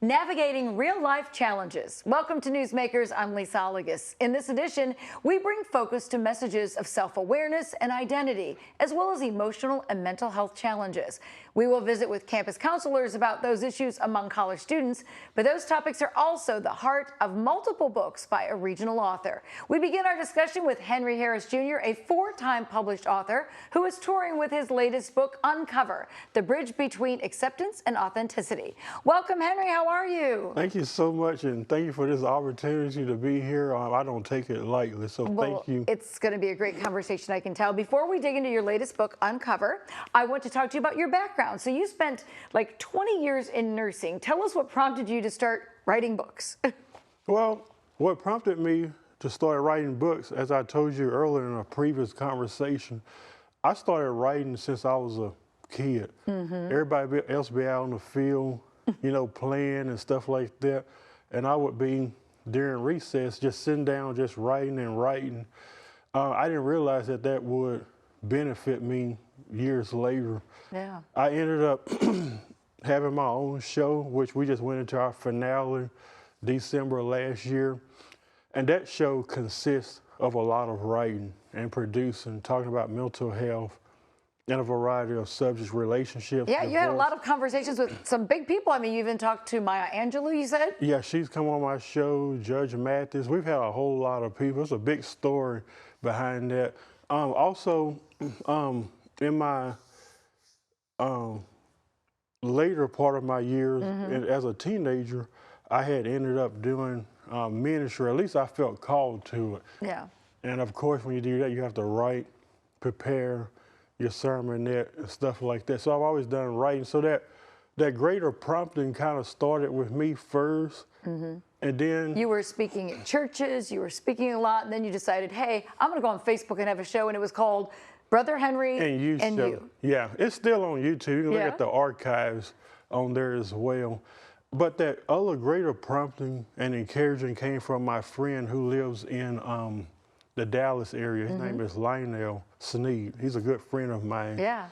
Navigating real-life challenges. Welcome to Newsmakers. I'm Lisa Oligas. In this edition, we bring focus to messages of self-awareness and identity, as well as emotional and mental health challenges. We will visit with campus counselors about those issues among college students, but those topics are also the heart of multiple books by a regional author. We begin our discussion with Henry Harris Jr., a four-time published author who is touring with his latest book, Uncover: The Bridge Between Acceptance and Authenticity. Welcome, Henry. How are you? Thank you so much, and thank you for this opportunity to be here. I don't take it lightly, so thank you. It's going to be a great conversation, I can tell. Before we dig into your latest book, Uncover, I want to talk to you about your background. So you spent like 20 years in nursing. Tell us what prompted you to start writing books. Well, what prompted me to start writing books, as I told you earlier in a previous conversation, I started writing since I was a kid. Everybody else be out in the field, you know, playing and stuff like that. And I would be, during recess, just sitting down, just writing and writing. I didn't realize that that would benefit me years later. Yeah. I ended up having my own show, which we just went into our finale December last year. And that show consists of a lot of writing and producing, talking about mental health and a variety of subjects, relationships. Yeah, you had a lot of conversations with some big people. I mean, you even talked to Maya Angelou, you said? Yeah, she's come on my show, Judge Mathis. We've had a whole lot of people. It's a big story behind that. Also, in my later part of my years, and as a teenager, I had ended up doing ministry. At least I felt called to it. Yeah. And of course, when you do that, you have to write, prepare your sermonette and stuff like that. So I've always done writing. So that greater prompting kind of started with me first. And then You were speaking at churches, you were speaking a lot, and then you decided, hey, I'm going to go on Facebook and have a show, and it was called Brother Henry and you. Yeah, it's still on YouTube. You can look at the archives on there as well. But that other greater prompting and encouraging came from my friend who lives in the Dallas area. His name is Lionel Sneed. He's a good friend of mine. Yeah.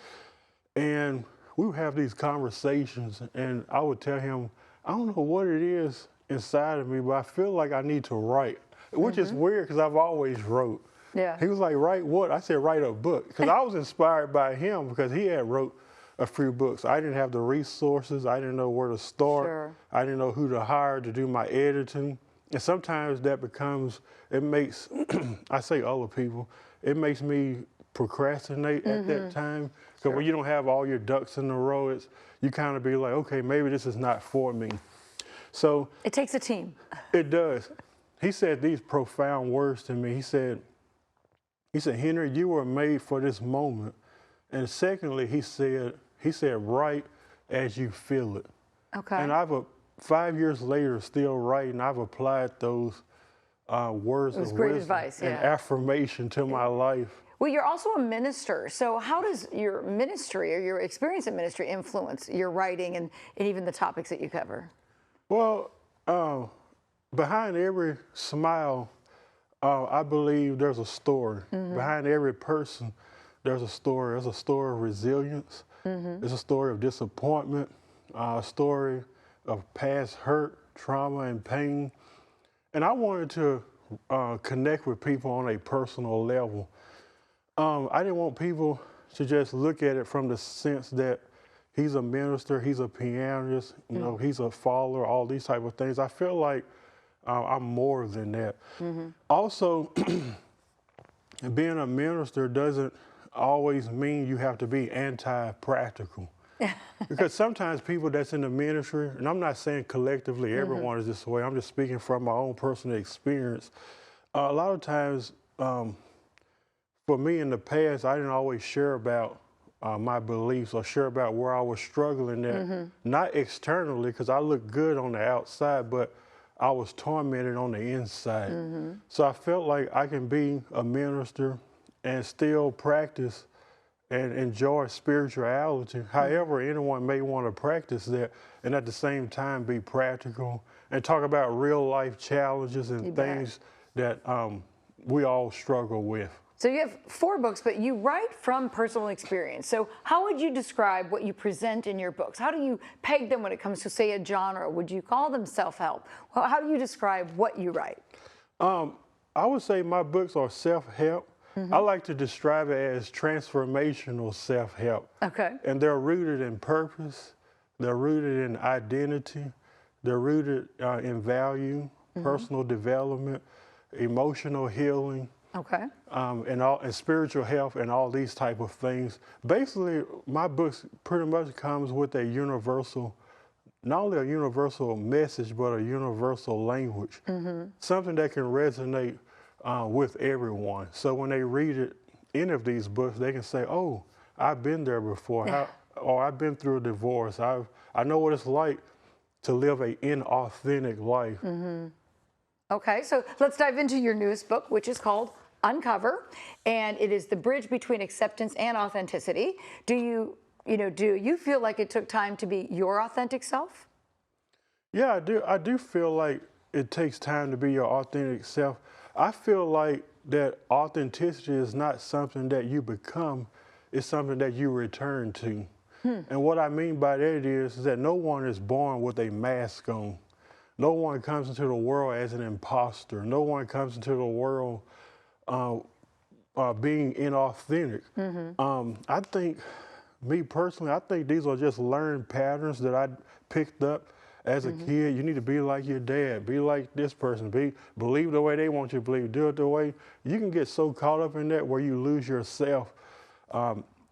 And we would have these conversations, and I would tell him, I don't know what it is inside of me, but I feel like I need to write, which is weird because I've always wrote. Yeah. He was like, write what? I said, write a book. Because I was inspired by him because he had wrote a few books. I didn't have the resources. I didn't know where to start. Sure. I didn't know who to hire to do my editing. And sometimes that becomes, it makes, I say other people, it makes me procrastinate at that time. Because when you don't have all your ducks in a row, you kind of be like, okay, maybe this is not for me. So It takes a team. it does. He said these profound words to me. He said, Henry, you were made for this moment. And secondly, he said, write as you feel it. Okay. And 5 years later, still writing, I've applied those words of great wisdom advice, and affirmation to my life. Well, you're also a minister. So how does your ministry or your experience in ministry influence your writing and even the topics that you cover? Well, behind every smile, I believe there's a story. Behind every person, there's a story. There's a story of resilience. There's a story of disappointment, a story of past hurt, trauma, and pain. And I wanted to connect with people on a personal level. I didn't want people to just look at it from the sense that he's a minister, he's a pianist, you know, he's a follower, all these type of things. I feel like I'm more than that. Also, being a minister doesn't always mean you have to be anti-practical. Because sometimes people that's in the ministry, and I'm not saying collectively everyone is this way, I'm just speaking from my own personal experience. A lot of times, for me in the past, I didn't always share about my beliefs or share about where I was struggling at, not externally, because I look good on the outside, but I was tormented on the inside. So I felt like I can be a minister and still practice and enjoy spirituality. However, anyone may want to practice that and at the same time be practical and talk about real life challenges and things that we all struggle with. So you have 4 books, but you write from personal experience. So how would you describe what you present in your books? How do you peg them when it comes to, say, a genre? Would you call them self-help? Well, how do you describe what you write? I would say my books are self-help. I like to describe it as transformational self-help. Okay. And they're rooted in purpose. They're rooted in identity. They're rooted in value, personal development, emotional healing. Okay. And spiritual health and all these type of things. Basically, my books pretty much comes with a universal, not only a universal message, but a universal language. Something that can resonate with everyone. So when they read it, any of these books, they can say, "Oh, I've been there before," or "I've been through a divorce. I know what it's like to live a inauthentic life." Okay, so let's dive into your newest book, which is called Uncover, and it is the bridge between acceptance and authenticity. Do you feel like it took time to be your authentic self? Yeah, I do. I do feel like it takes time to be your authentic self. I feel like that authenticity is not something that you become, it's something that you return to. And what I mean by that is that no one is born with a mask on. No one comes into the world as an imposter. No one comes into the world being inauthentic. I think, me personally, I think these are just learned patterns that I picked up as a kid. You need to be like your dad, be like this person, believe the way they want you to believe, do it the way. You can get so caught up in that where you lose yourself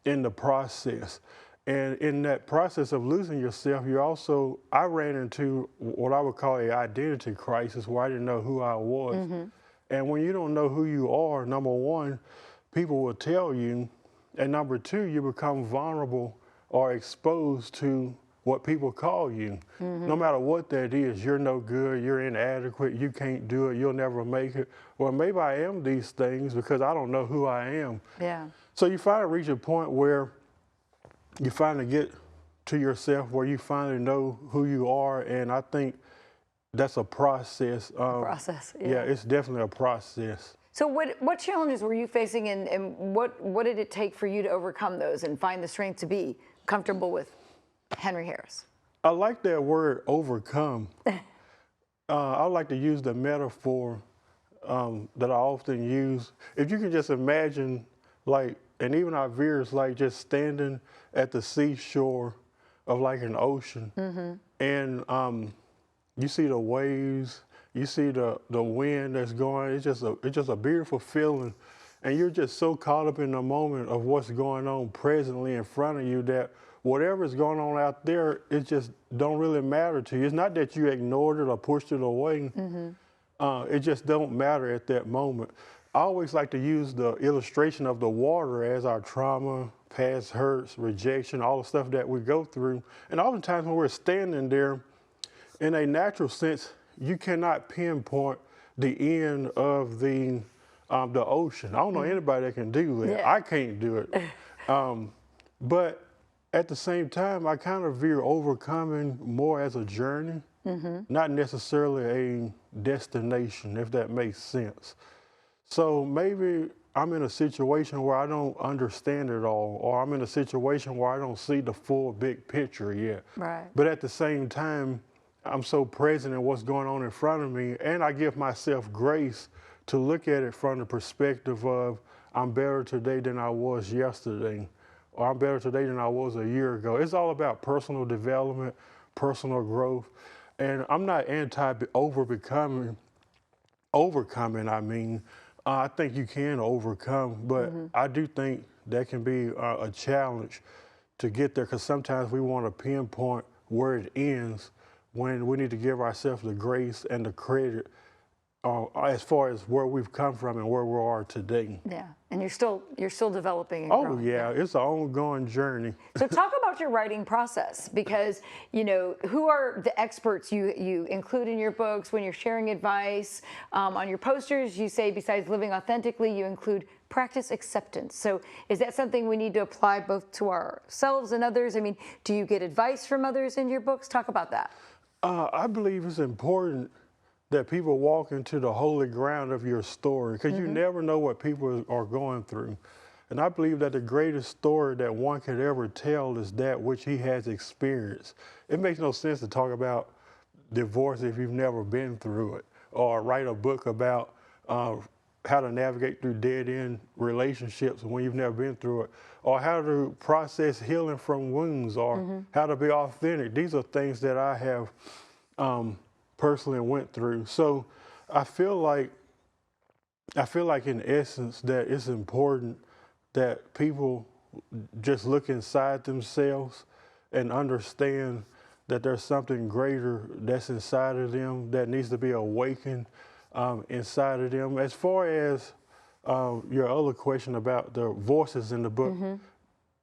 in the process. And in that process of losing yourself, I ran into what I would call an identity crisis where I didn't know who I was. And when you don't know who you are, number one, people will tell you, and number two, you become vulnerable or exposed to what people call you. No matter what that is, you're no good, you're inadequate, you can't do it, you'll never make it. Well, maybe I am these things because I don't know who I am. Yeah. So you finally reach a point where you finally get to yourself, where you finally know who you are, and I think that's a process. Yeah, it's definitely a process. So what challenges were you facing, and what did it take for you to overcome those and find the strength to be comfortable with Henry Harris? I like that word, overcome. I like to use the metaphor that I often use. If you can just imagine, like, and even our viewers, like just standing at the seashore of like an ocean, and you see the waves, you see the wind that's going. It's just a beautiful feeling, and you're just so caught up in the moment of what's going on presently in front of you that whatever's going on out there, it just don't really matter to you. It's not that you ignored it or pushed it away. It just don't matter at that moment. I always like to use the illustration of the water as our trauma, past hurts, rejection, all the stuff that we go through. And oftentimes when we're standing there, in a natural sense, you cannot pinpoint the end of the ocean. I don't know anybody that can do that. I can't do it. But at the same time, I kind of view overcoming more as a journey, not necessarily a destination, if that makes sense. So maybe I'm in a situation where I don't understand it all, or I'm in a situation where I don't see the full big picture yet. Right. But at the same time, I'm so present in what's going on in front of me, and I give myself grace to look at it from the perspective of I'm better today than I was yesterday, or I'm better today than I was a year ago. It's all about personal development, personal growth, and I'm not overcoming. I think you can overcome, but I do think that can be a challenge to get there, because sometimes we want to pinpoint where it ends when we need to give ourselves the grace and the credit as far as where we've come from and where we are today. Yeah, and you're still developing and Oh growing. yeah, it's an ongoing journey. So talk about your writing process, because who are the experts you include in your books when you're sharing advice? On your posters, you say besides living authentically, you include practice acceptance. So is that something we need to apply both to ourselves and others? I mean, do you get advice from others in your books? Talk about that. I believe it's important that people walk into the holy ground of your story, because you never know what people are going through. And I believe that the greatest story that one could ever tell is that which he has experienced. It makes no sense to talk about divorce if you've never been through it, or write a book about how to navigate through dead-end relationships when you've never been through it, or how to process healing from wounds, or how to be authentic. These are things that I have personally went through. So I feel like in essence that it's important that people just look inside themselves and understand that there's something greater that's inside of them that needs to be awakened inside of them. As far as your other question about the voices in the book,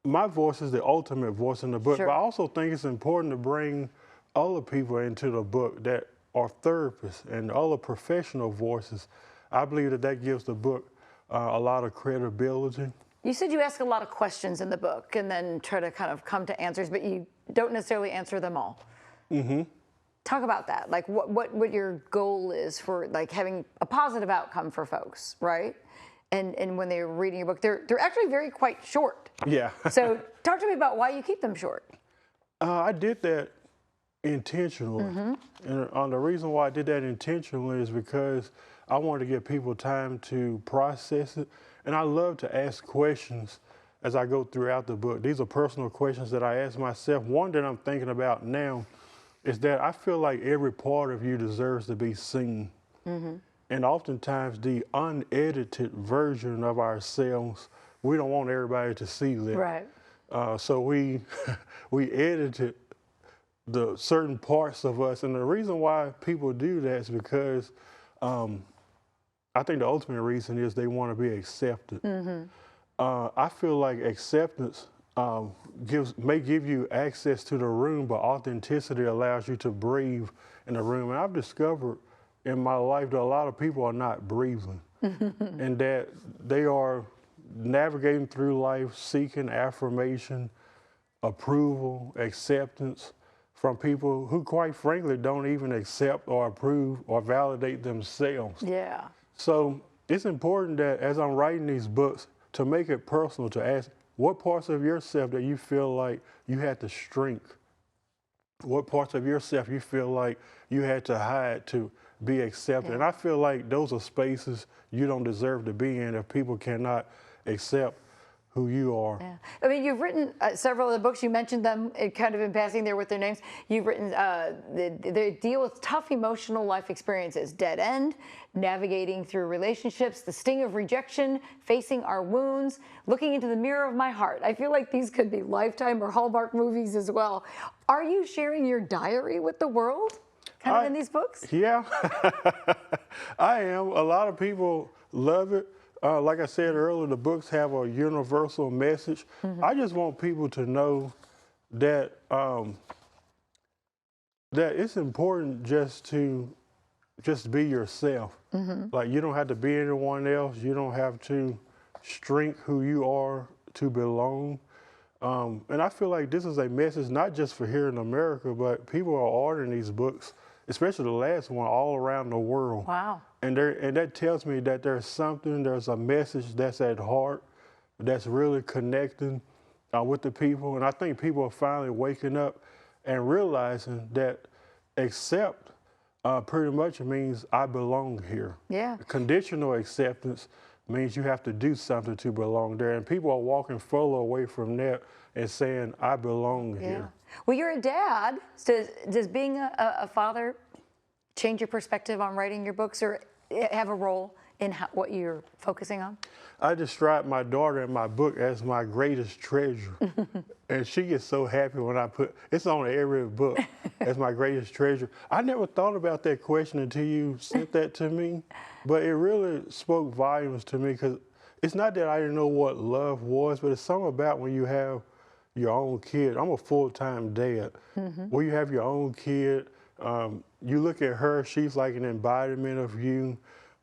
my voice is the ultimate voice in the book, but I also think it's important to bring other people into the book that are therapists and other professional voices. I believe that that gives the book a lot of credibility. You said you ask a lot of questions in the book and then try to kind of come to answers, but you don't necessarily answer them all. Talk about that. Like what your goal is for like having a positive outcome for folks, right? And when they're reading your book, they're actually quite short. Yeah. So talk to me about why you keep them short. I did that intentionally. And the reason why I did that intentionally is because I wanted to give people time to process it. And I love to ask questions as I go throughout the book. These are personal questions that I ask myself. One that I'm thinking about now is that I feel like every part of you deserves to be seen. And oftentimes the unedited version of ourselves, we don't want everybody to see that. Right. So we edited the certain parts of us. And the reason why people do that is because I think the ultimate reason is they want to be accepted. I feel like acceptance may give you access to the room, but authenticity allows you to breathe in the room. And I've discovered in my life that a lot of people are not breathing and that they are navigating through life seeking affirmation, approval, acceptance from people who, quite frankly, don't even accept or approve or validate themselves. Yeah. So it's important that as I'm writing these books, to make it personal, to ask what parts of yourself that you feel like you had to shrink, what parts of yourself you feel like you had to hide to be accepted. And I feel like those are spaces you don't deserve to be in if people cannot accept who you are. Yeah. I mean, you've written several of the books. You mentioned them kind of in passing there with their names. You've written, they deal with tough emotional life experiences, dead end, navigating through relationships, the sting of rejection, facing our wounds, looking into the mirror of my heart. I feel like these could be Lifetime or Hallmark movies as well. Are you sharing your diary with the world kind of in these books? Yeah, I am. A lot of people love it. Like I said earlier, the books have a universal message. I just want people to know that that it's important to be yourself. Like you don't have to be anyone else. You don't have to shrink who you are to belong. And I feel like this is a message not just for here in America, but people are ordering these books, especially the last one, all around the world. Wow. And that tells me that there's a message that's at heart, that's really connecting with the people. And I think people are finally waking up and realizing that accept pretty much means I belong here. Yeah. Conditional acceptance means you have to do something to belong there. And people are walking further away from that and saying, I belong here. Well, you're a dad. Does being a father change your perspective on writing your books or have a role in what you're focusing on? I describe my daughter in my book as my greatest treasure. And she gets so happy when I put, it's on every book, as my greatest treasure. I never thought about that question until you sent that to me, but it really spoke volumes to me because it's not that I didn't know what love was, but it's something about when you have your own kid. I'm a full-time dad. When you have your own kid, you look at her, she's like an embodiment of you.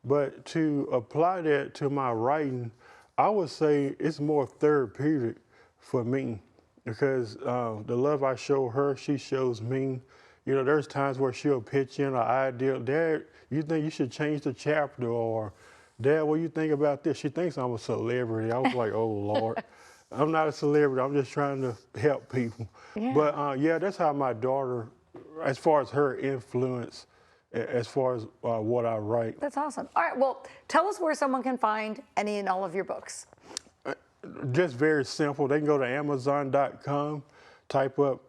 But to apply that to my writing, I would say it's more therapeutic for me because the love I show her, she shows me. You know, there's times where she'll pitch in an idea, Dad, you think you should change the chapter, or Dad, what do you think about this? She thinks I'm a celebrity. I was like, oh Lord, I'm not a celebrity. I'm just trying to help people. Yeah. But yeah, that's how my daughter, as far as her influence, as far as what I write. That's awesome. All right, well, tell us where someone can find any and all of your books. Just very simple. They can go to Amazon.com, type up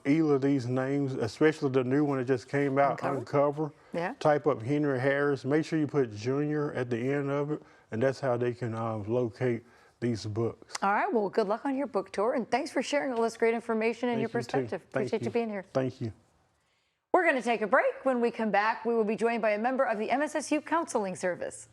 either of these names, especially the new one that just came out, Uncover. Yeah. Type up Henry Harris. Make sure you put Junior at the end of it, and that's how they can locate these books. All right, well, good luck on your book tour, and thanks for sharing all this great information and Thank your you, perspective. too. Thank Appreciate you being here. Thank you. We're going to take a break. When we come back, we will be joined by a member of the MSSU Counseling Service.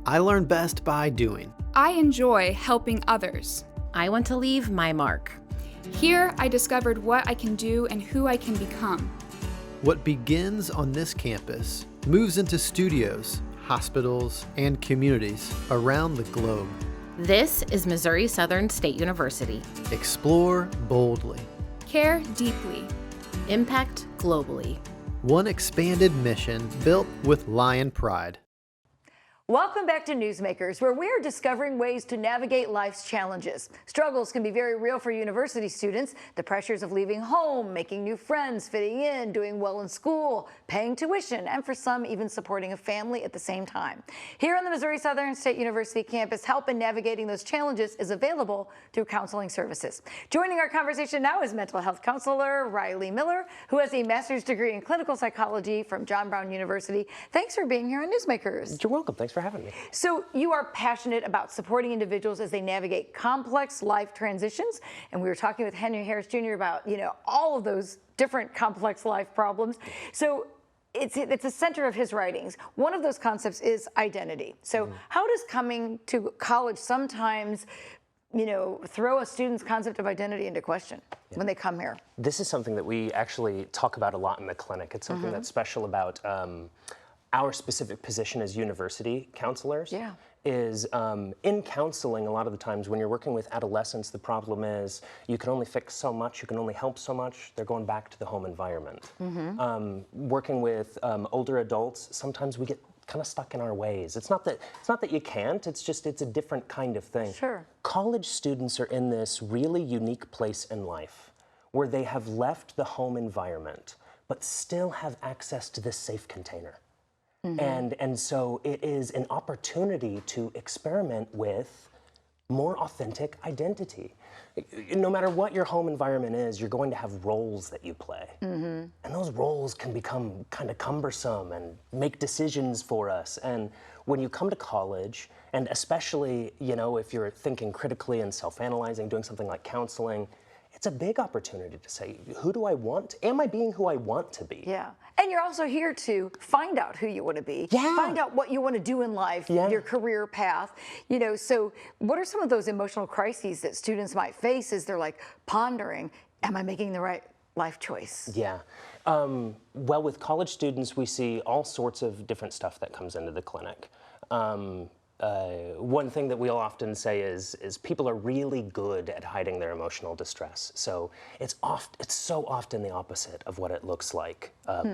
I learn best by doing. I enjoy helping others. I want to leave my mark. Here, I discovered what I can do and who I can become. What begins on this campus moves into studios, hospitals, and communities around the globe. This is Missouri Southern State University. Explore boldly. Care deeply. Impact globally. One expanded mission built with lion pride. Welcome back to Newsmakers, where we are discovering ways to navigate life's challenges. Struggles can be very real for university students. The pressures of leaving home, making new friends, fitting in, doing well in school, paying tuition, and for some, even supporting a family at the same time. Here on the Missouri Southern State University campus, help in navigating those challenges is available through counseling services. Joining our conversation now is mental health counselor Riley Miller, who has a master's degree in clinical psychology from John Brown University. Thanks for being here on Newsmakers. You're welcome. Thanks for having me. So you are passionate about supporting individuals as they navigate complex life transitions. And we were talking with Henry Harris Jr. about, all of those different complex life problems. So it's a center of his writings. One of those concepts is identity. So how does coming to college sometimes throw a student's concept of identity into question when they come here? This is something that we actually talk about a lot in the clinic. It's something that's special about our specific position as university counselors. Yeah. Is in counseling, a lot of the times when you're working with adolescents, the problem is you can only fix so much, you can only help so much. They're going back to the home environment. Working with older adults, sometimes we get kind of stuck in our ways. It's not that you can't, it's a different kind of thing. Sure. College students are in this really unique place in life where they have left the home environment, but still have access to this safe container. And so it is an opportunity to experiment with more authentic identity. No matter what your home environment is, you're going to have roles that you play. And those roles can become kind of cumbersome and make decisions for us. And when you come to college, and especially, if you're thinking critically and self-analyzing, doing something like counseling, it's a big opportunity to say, who do I want? Am I being who I want to be? Yeah. And you're also here to find out who you want to be, find out what you want to do in life, your career path. So what are some of those emotional crises that students might face as they're like pondering, am I making the right life choice? Yeah. Well, with college students, we see all sorts of different stuff that comes into the clinic. one thing that we'll often say is people are really good at hiding their emotional distress. So it's so often the opposite of what it looks like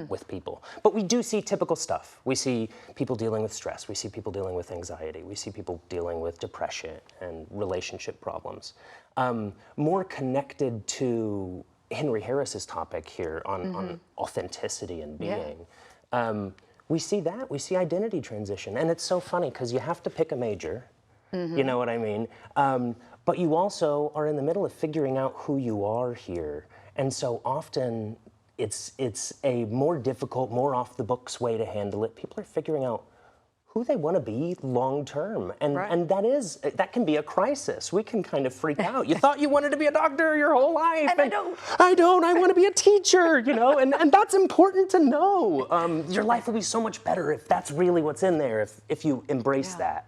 with people. But we do see typical stuff. We see people dealing with stress. We see people dealing with anxiety. We see people dealing with depression and relationship problems. More connected to Henry Harris's topic here on authenticity and being. We see that. We see identity transition. And it's so funny because you have to pick a major, you know what I mean? But you also are in the middle of figuring out who you are here. And so often it's a more difficult, more off the books way to handle it. People are figuring out who they want to be long term. And that can be a crisis. We can kind of freak out. You thought you wanted to be a doctor your whole life. And I don't. I want to be a teacher, you know, and that's important to know. Your life will be so much better if that's really what's in there, if you embrace that.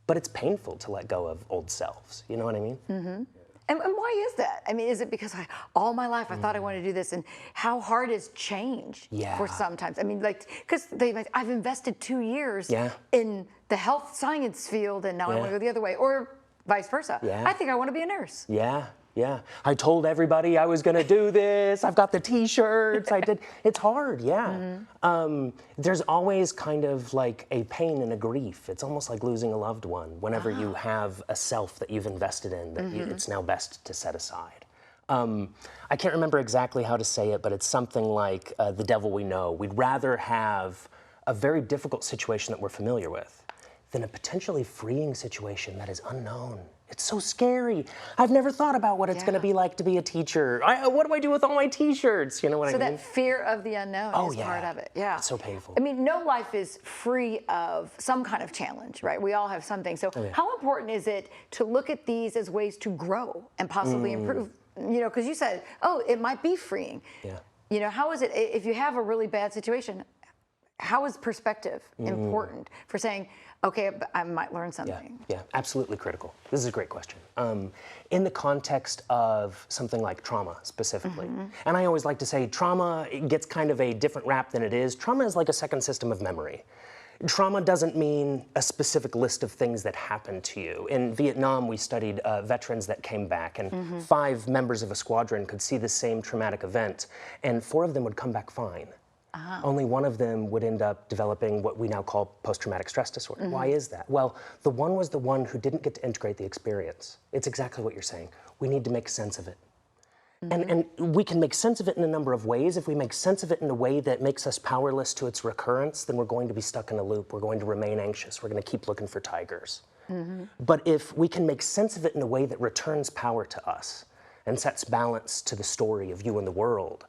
But it's painful to let go of old selves, you know what I mean? And why is that? I mean, is it because all my life I thought I wanted to do this, and how hard is change for sometimes? I mean, like, because I've invested 2 years in the health science field, and now I want to go the other way, or vice versa. I think I want to be a nurse. Yeah. I told everybody I was going to do this. I've got the T-shirts. I did. It's hard, there's always kind of like a pain and a grief. It's almost like losing a loved one whenever you have a self that you've invested in that it's now best to set aside. I can't remember exactly how to say it, but it's something like the devil we know. We'd rather have a very difficult situation that we're familiar with than a potentially freeing situation that is unknown. It's so scary. I've never thought about what it's going to be like to be a teacher. What do I do with all my T-shirts? You know what I mean? So that fear of the unknown is part of it. It's so painful. I mean, no life is free of some kind of challenge, right? We all have something. So how important is it to look at these as ways to grow and possibly improve? You know, because you said, it might be freeing. You know, how is it, if you have a really bad situation, how is perspective important for saying, okay, I might learn something? Yeah, absolutely critical. This is a great question. In the context of something like trauma specifically, and I always like to say trauma gets kind of a different rap than it is. Trauma is like a second system of memory. Trauma doesn't mean a specific list of things that happened to you. In Vietnam, we studied veterans that came back, and 5 members of a squadron could see the same traumatic event, and 4 of them would come back fine. Only 1 of them would end up developing what we now call post-traumatic stress disorder. Why is that? Well, the one was the one who didn't get to integrate the experience. It's exactly what you're saying. We need to make sense of it. And we can make sense of it in a number of ways. If we make sense of it in a way that makes us powerless to its recurrence, then we're going to be stuck in a loop. We're going to remain anxious. We're going to keep looking for tigers. But if we can make sense of it in a way that returns power to us and sets balance to the story of you and the world,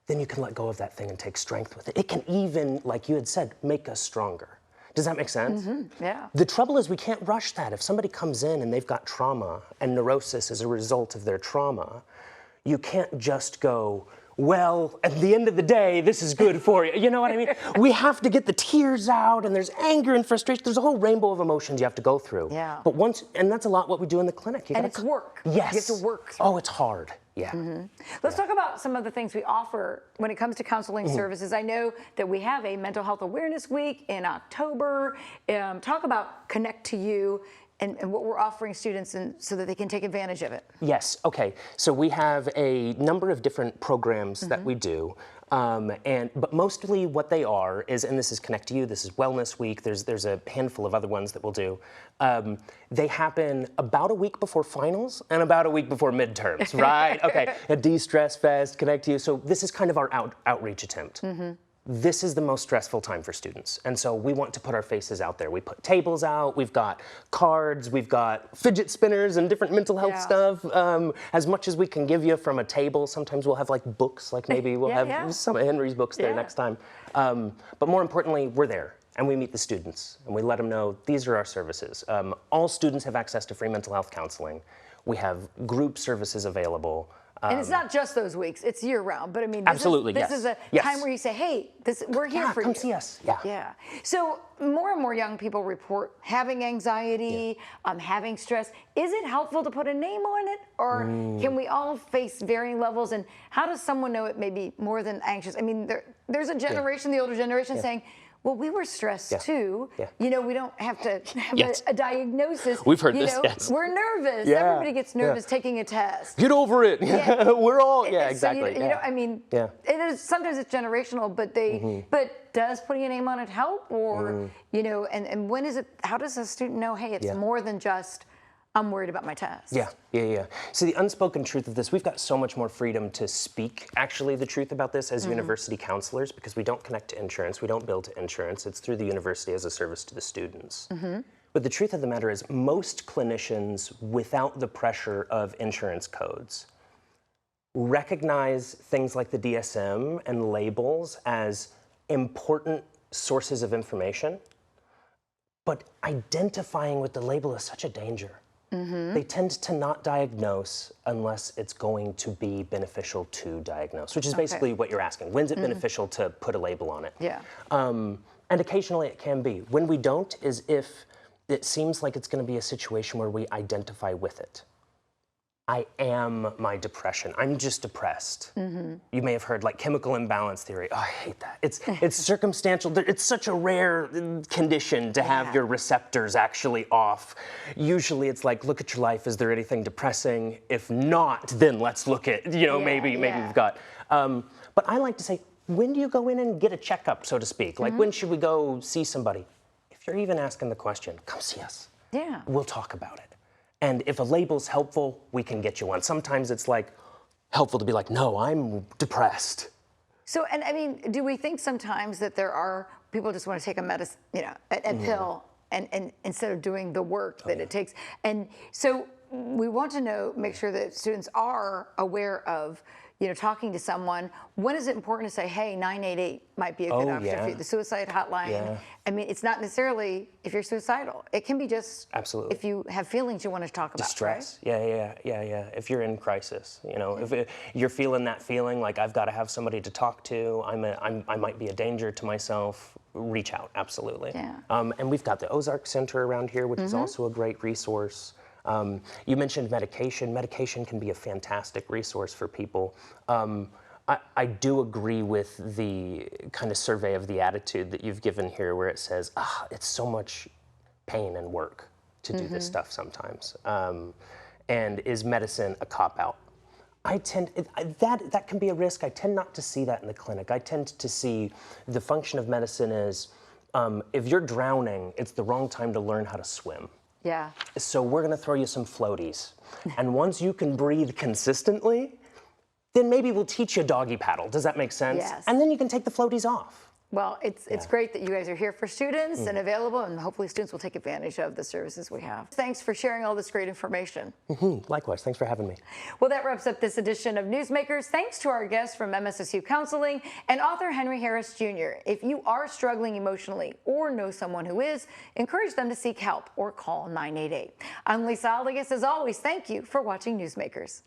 then you can let go of that thing and take strength with it. It can even, like you had said, make us stronger. Does that make sense? Yeah. The trouble is we can't rush that. If somebody comes in and they've got trauma and neurosis as a result of their trauma, you can't just go, well, at the end of the day, this is good for you. You know what I mean? We have to get the tears out, and there's anger and frustration. There's a whole rainbow of emotions you have to go through. Yeah. But and that's a lot what we do in the clinic. And it's work. Yes. You have to work through. Oh, it's hard. Yeah. Let's talk about some of the things we offer when it comes to counseling services. I know that we have a Mental Health Awareness Week in October. Talk about Connect to You and what we're offering students so that they can take advantage of it. Yes, okay. So we have a number of different programs that we do. But mostly what they are is, and this is Connect to You, this is Wellness Week, there's a handful of other ones that we'll do. They happen about a week before finals and about a week before midterms, right? Okay, a De-Stress Fest, Connect to You. So this is kind of our outreach attempt. This is the most stressful time for students. And so we want to put our faces out there. We put tables out, we've got cards, we've got fidget spinners and different mental health stuff. As much as we can give you from a table. Sometimes we'll have like books, like maybe we'll have some of Henry's books there next time. But more importantly, we're there and we meet the students and we let them know these are our services. All students have access to free mental health counseling. We have group services available. And it's not just those weeks; it's year round. But I mean, this is a time where you say, "Hey, we're here for you. Come see us." Yeah. So more and more young people report having anxiety, having stress. Is it helpful to put a name on it, or can we all face varying levels? And how does someone know it may be more than anxious? I mean, there's a generation, the older generation, saying, Well, we were stressed too. Yeah. You know, we don't have to have Yes. a diagnosis. We've heard you this, know, yes. We're nervous. Yeah, Everybody gets yeah. nervous taking a test. Get over it. Yeah. We're all, So, exactly. you know, I mean, Yeah. it is, sometimes it's generational, but but does putting a name on it help? Or, you know, and when is it, how does a student know, hey, it's more than just, I'm worried about my test? Yeah. So the unspoken truth of this, we've got so much more freedom to speak actually the truth about this as university counselors, because we don't connect to insurance, we don't bill to insurance, it's through the university as a service to the students. But the truth of the matter is most clinicians, without the pressure of insurance codes, recognize things like the DSM and labels as important sources of information, but identifying with the label is such a danger. They tend to not diagnose unless it's going to be beneficial to diagnose, which is basically what you're asking. When's it beneficial to put a label on it? Yeah. And occasionally it can be. When we don't is if it seems like it's going to be a situation where we identify with it. I am my depression. I'm just depressed. You may have heard like chemical imbalance theory. Oh, I hate that. It's circumstantial. It's such a rare condition to have your receptors actually off. Usually it's like, look at your life. Is there anything depressing? If not, then let's look at, you know, maybe we've got. But I like to say, when do you go in and get a checkup, so to speak? Like when should we go see somebody? If you're even asking the question, come see us. Yeah. We'll talk about it. And if a label's helpful, we can get you one. Sometimes it's like helpful to be like, no, I'm depressed. So, and I mean, do we think sometimes that there are people just want to take a medicine, you know, a pill, and instead of doing the work that it takes? And so we want to know, make sure that students are aware of, you know, talking to someone. When is it important to say, hey, 988 might be a good option for you? The suicide hotline. I mean, it's not necessarily if you're suicidal. It can be just if you have feelings you want to talk about. Distress. Right? Yeah. If you're in crisis, you know, if you're feeling that feeling like I've got to have somebody to talk to, I might be a danger to myself, reach out, absolutely. Yeah. And we've got the Ozark Center around here, which is also a great resource. You mentioned medication. Medication can be a fantastic resource for people. I do agree with the kind of survey of the attitude that you've given here where it says, it's so much pain and work to do this stuff sometimes. And is medicine a cop-out? That can be a risk. I tend not to see that in the clinic. I tend to see the function of medicine is, if you're drowning, it's the wrong time to learn how to swim. Yeah. So we're going to throw you some floaties. And once you can breathe consistently, then maybe we'll teach you doggy paddle. Does that make sense? Yes. And then you can take the floaties off. Well, it's great that you guys are here for students and available, and hopefully students will take advantage of the services we have. Thanks for sharing all this great information. Likewise, thanks for having me. Well, that wraps up this edition of Newsmakers. Thanks to our guests from MSSU Counseling and author Henry Harris Jr. If you are struggling emotionally or know someone who is, encourage them to seek help or call 988. I'm Lisa Allegas. As always, thank you for watching Newsmakers.